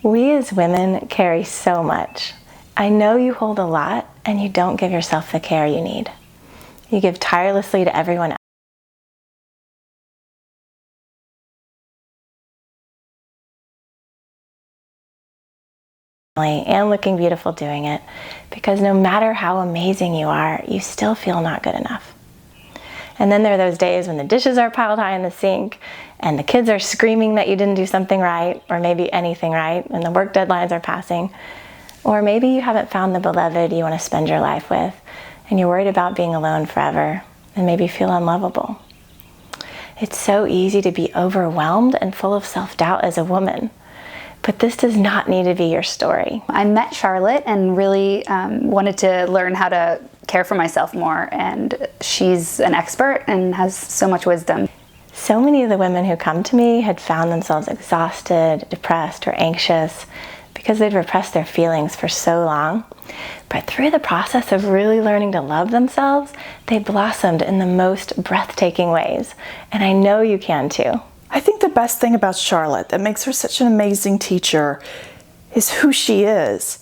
We as women carry so much. I know you hold a lot and you don't give yourself the care you need. You give tirelessly to everyone else and looking beautiful doing it, because no matter how amazing you are, you still feel not good enough. And then there are those days when the dishes are piled high in the sink and the kids are screaming that you didn't do something right, or maybe anything right, and the work deadlines are passing. Or maybe you haven't found the beloved you want to spend your life with, and you're worried about being alone forever and maybe feel unlovable. It's so easy to be overwhelmed and full of self-doubt as a woman. But this does not need to be your story. I met Charlotte and really wanted to learn how to care for myself more, and she's an expert and has so much wisdom. So many of the women who come to me had found themselves exhausted, depressed, or anxious because they'd repressed their feelings for so long. But through the process of really learning to love themselves, they blossomed in the most breathtaking ways. And I know you can too. I think the best thing about Charlotte that makes her such an amazing teacher is who she is.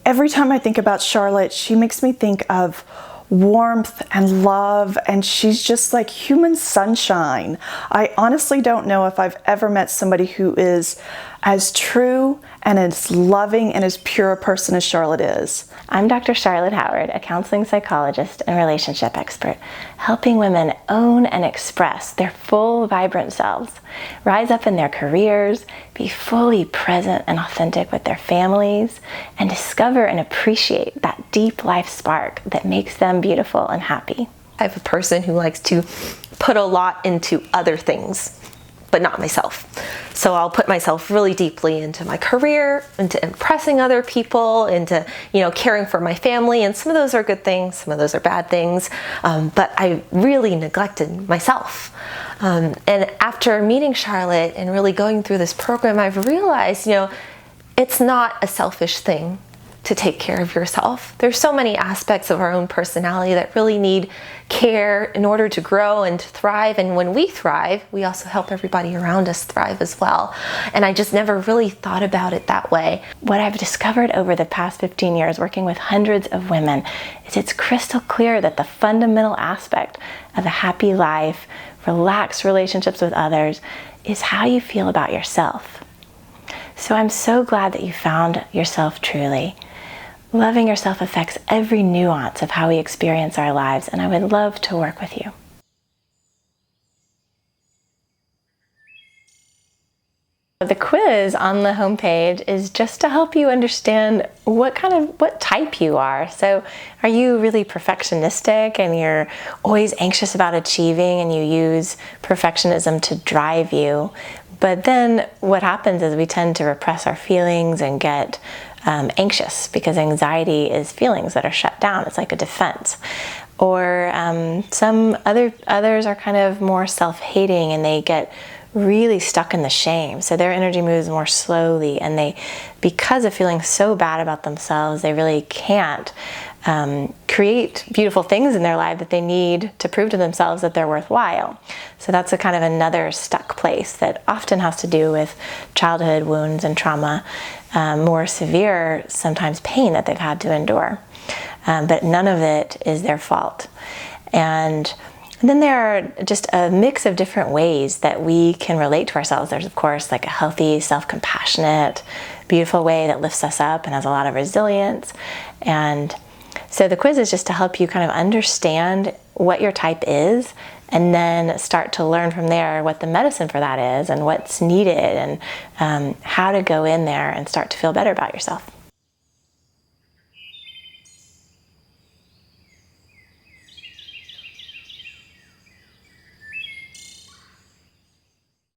Every time I think about Charlotte, she makes me think of warmth and love, and she's just like human sunshine. I honestly don't know if I've ever met somebody who is as true and as loving and as pure a person as Charlotte is. I'm Dr. Charlotte Howard, a counseling psychologist and relationship expert, helping women own and express their full, vibrant selves, rise up in their careers, be fully present and authentic with their families, and discover and appreciate that deep life spark that makes them beautiful and happy. I'm a person who likes to put a lot into other things, but not myself. So I'll put myself really deeply into my career, into impressing other people, into caring for my family, and some of those are good things, some of those are bad things, but I really neglected myself. And after meeting Charlotte and really going through this program, I've realized, it's not a selfish thing to take care of yourself. There's so many aspects of our own personality that really need care in order to grow and to thrive. And when we thrive, we also help everybody around us thrive as well. And I just never really thought about it that way. What I've discovered over the past 15 years working with hundreds of women is it's crystal clear that the fundamental aspect of a happy life, relaxed relationships with others, is how you feel about yourself. So I'm so glad that you found yourself truly. Loving yourself affects every nuance of how we experience our lives, and I would love to work with you. The quiz on the homepage is just to help you understand what type you are. So are you really perfectionistic and you're always anxious about achieving and you use perfectionism to drive you? But then what happens is we tend to repress our feelings and get anxious, because anxiety is feelings that are shut down. It's like a defense. Or some others are kind of more self-hating and they get really stuck in the shame. So their energy moves more slowly, and because of feeling so bad about themselves, they really can't create beautiful things in their life that they need to prove to themselves that they're worthwhile. So that's a kind of another stuck place that often has to do with childhood wounds and trauma, more severe sometimes pain that they've had to endure. But none of it is their fault. And then there are just a mix of different ways that we can relate to ourselves. There's, of course, like a healthy, self-compassionate, beautiful way that lifts us up and has a lot of resilience. And so the quiz is just to help you kind of understand what your type is, and then start to learn from there what the medicine for that is and what's needed, and how to go in there and start to feel better about yourself.